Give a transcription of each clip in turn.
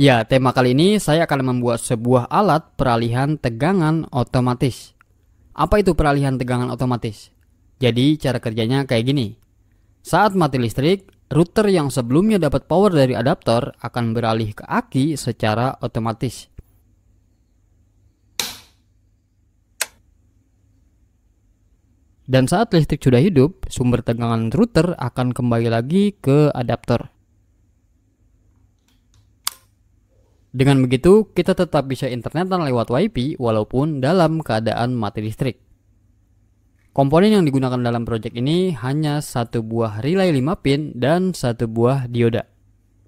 Ya, tema kali ini saya akan membuat sebuah alat peralihan tegangan otomatis. Apa itu peralihan tegangan otomatis? Jadi cara kerjanya kayak gini. Saat mati listrik, router yang sebelumnya dapat power dari adaptor akan beralih ke aki secara otomatis. Dan saat listrik sudah hidup, sumber tegangan router akan kembali lagi ke adaptor. Dengan begitu, kita tetap bisa internetan lewat WiFi walaupun dalam keadaan mati listrik. Komponen yang digunakan dalam proyek ini hanya satu buah relay 5 pin dan satu buah dioda.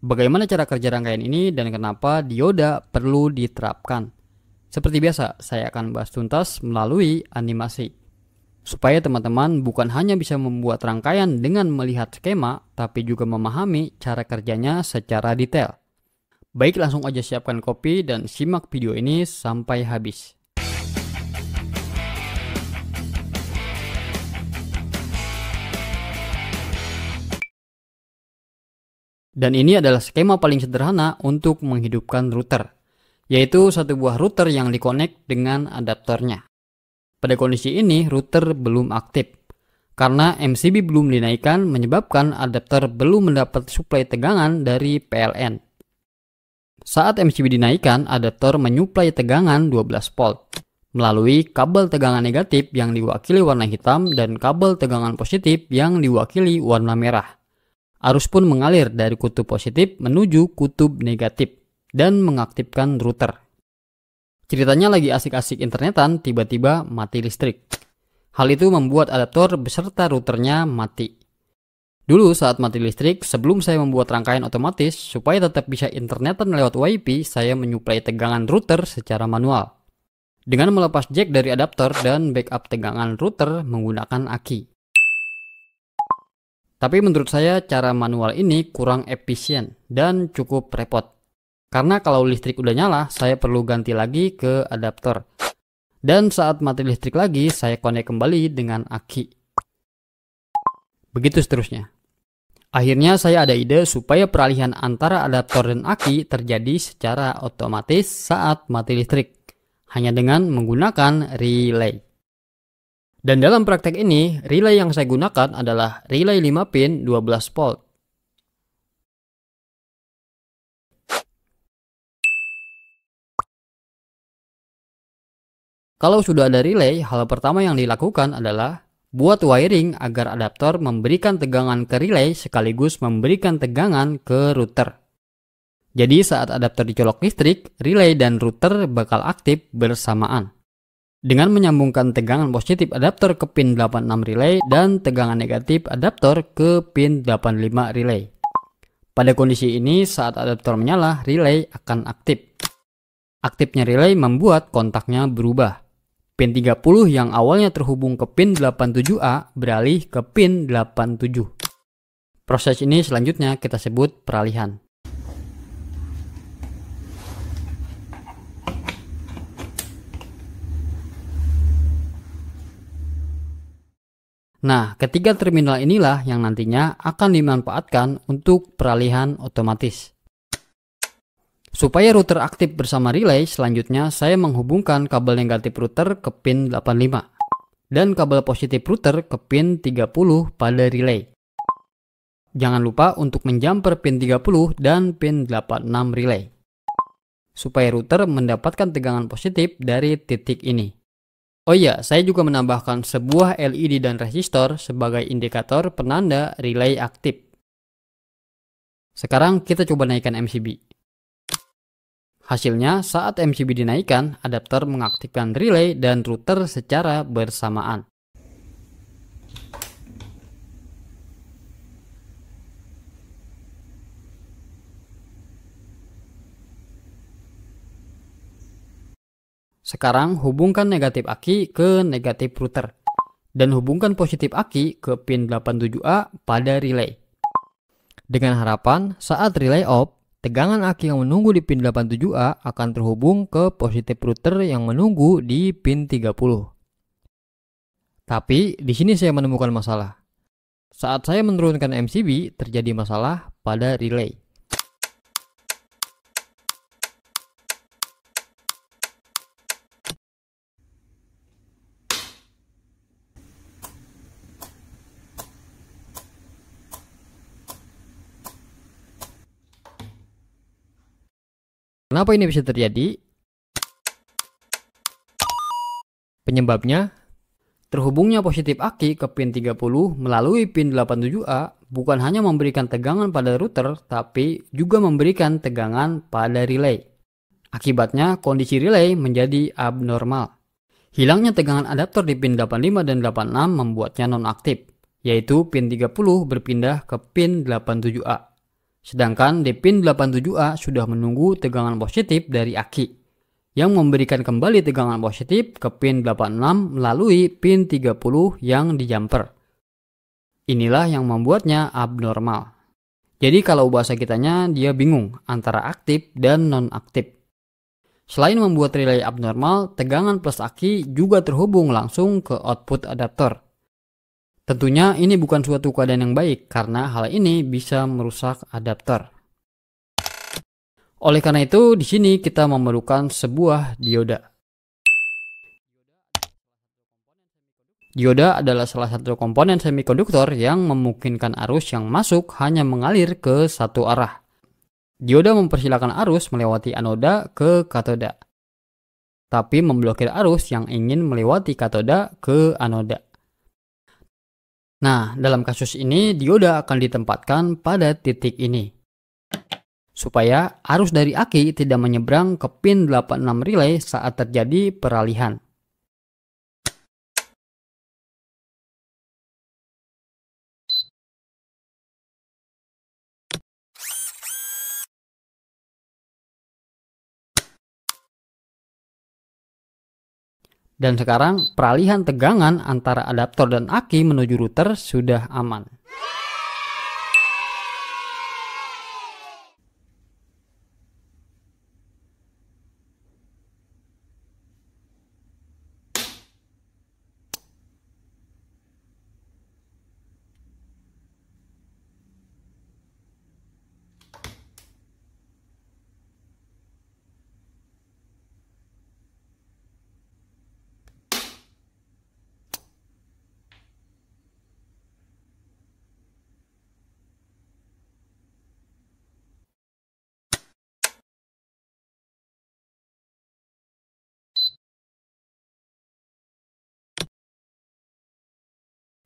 Bagaimana cara kerja rangkaian ini dan kenapa dioda perlu diterapkan? Seperti biasa, saya akan bahas tuntas melalui animasi. Supaya teman-teman bukan hanya bisa membuat rangkaian dengan melihat skema, tapi juga memahami cara kerjanya secara detail. Baik, langsung aja siapkan kopi dan simak video ini sampai habis. Dan ini adalah skema paling sederhana untuk menghidupkan router, yaitu satu buah router yang dikonek dengan adaptornya. Pada kondisi ini, router belum aktif. Karena MCB belum dinaikkan menyebabkan adaptor belum mendapat suplai tegangan dari PLN. Saat MCB dinaikkan, adaptor menyuplai tegangan 12 volt melalui kabel tegangan negatif yang diwakili warna hitam dan kabel tegangan positif yang diwakili warna merah. Arus pun mengalir dari kutub positif menuju kutub negatif dan mengaktifkan router. Ceritanya lagi asik-asik internetan, tiba-tiba mati listrik. Hal itu membuat adaptor beserta routernya mati. Dulu saat mati listrik, sebelum saya membuat rangkaian otomatis, supaya tetap bisa internetan lewat WiFi, saya menyuplai tegangan router secara manual. Dengan melepas jack dari adaptor dan backup tegangan router menggunakan aki. Tapi menurut saya cara manual ini kurang efisien dan cukup repot. Karena kalau listrik udah nyala, saya perlu ganti lagi ke adaptor. Dan saat mati listrik lagi, saya konek kembali dengan aki. Begitu seterusnya. Akhirnya saya ada ide supaya peralihan antara adaptor dan aki terjadi secara otomatis saat mati listrik, hanya dengan menggunakan relay. Dan dalam praktek ini, relay yang saya gunakan adalah relay 5 pin 12 volt. Kalau sudah ada relay, hal pertama yang dilakukan adalah buat wiring agar adaptor memberikan tegangan ke relay sekaligus memberikan tegangan ke router. Jadi saat adaptor dicolok listrik, relay dan router bakal aktif bersamaan. Dengan menyambungkan tegangan positif adaptor ke pin 86 relay dan tegangan negatif adaptor ke pin 85 relay. Pada kondisi ini saat adaptor menyala, relay akan aktif. Aktifnya relay membuat kontaknya berubah. Pin 30 yang awalnya terhubung ke pin 87A beralih ke pin 87. Proses ini selanjutnya kita sebut peralihan. Nah, ketiga terminal inilah yang nantinya akan dimanfaatkan untuk peralihan otomatis. Supaya router aktif bersama relay, selanjutnya saya menghubungkan kabel negatif router ke pin 85 dan kabel positif router ke pin 30 pada relay. Jangan lupa untuk menjumper pin 30 dan pin 86 relay, supaya router mendapatkan tegangan positif dari titik ini. Oh iya, saya juga menambahkan sebuah LED dan resistor sebagai indikator penanda relay aktif. Sekarang kita coba naikkan MCB. Hasilnya, saat MCB dinaikkan, adaptor mengaktifkan relay dan router secara bersamaan. Sekarang hubungkan negatif aki ke negatif router dan hubungkan positif aki ke pin 87A pada relay. Dengan harapan saat relay off, tegangan aki yang menunggu di pin 87A akan terhubung ke positif router yang menunggu di pin 30. Tapi di sini saya menemukan masalah. Saat saya menurunkan MCB, terjadi masalah pada relay. Kenapa ini bisa terjadi? Penyebabnya, Terhubungnya positif aki ke pin 30 melalui pin 87A bukan hanya memberikan tegangan pada router, tapi juga memberikan tegangan pada relay. Akibatnya, kondisi relay menjadi abnormal. Hilangnya tegangan adaptor di pin 85 dan 86 membuatnya nonaktif, yaitu pin 30 berpindah ke pin 87A. Sedangkan di pin 87A sudah menunggu tegangan positif dari aki, yang memberikan kembali tegangan positif ke pin 86 melalui pin 30 yang di jumper. Inilah yang membuatnya abnormal. Jadi kalau bahasa kitanya dia bingung antara aktif dan non-aktif. Selain membuat relay abnormal, tegangan plus aki juga terhubung langsung ke output adaptor. Tentunya ini bukan suatu keadaan yang baik karena hal ini bisa merusak adaptor. Oleh karena itu, di sini kita memerlukan sebuah dioda. Dioda adalah salah satu komponen semikonduktor yang memungkinkan arus yang masuk hanya mengalir ke satu arah. Dioda mempersilahkan arus melewati anoda ke katoda, tapi memblokir arus yang ingin melewati katoda ke anoda. Nah, dalam kasus ini, dioda akan ditempatkan pada titik ini, supaya arus dari aki tidak menyeberang ke pin 86 relay saat terjadi peralihan. Dan sekarang peralihan tegangan antara adaptor dan aki menuju router sudah aman.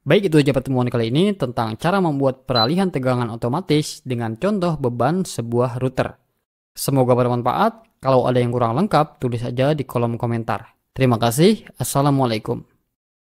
Baik, itu aja pertemuan kali ini tentang cara membuat peralihan tegangan otomatis dengan contoh beban sebuah router. Semoga bermanfaat. Kalau ada yang kurang lengkap, tulis saja di kolom komentar. Terima kasih. Assalamualaikum.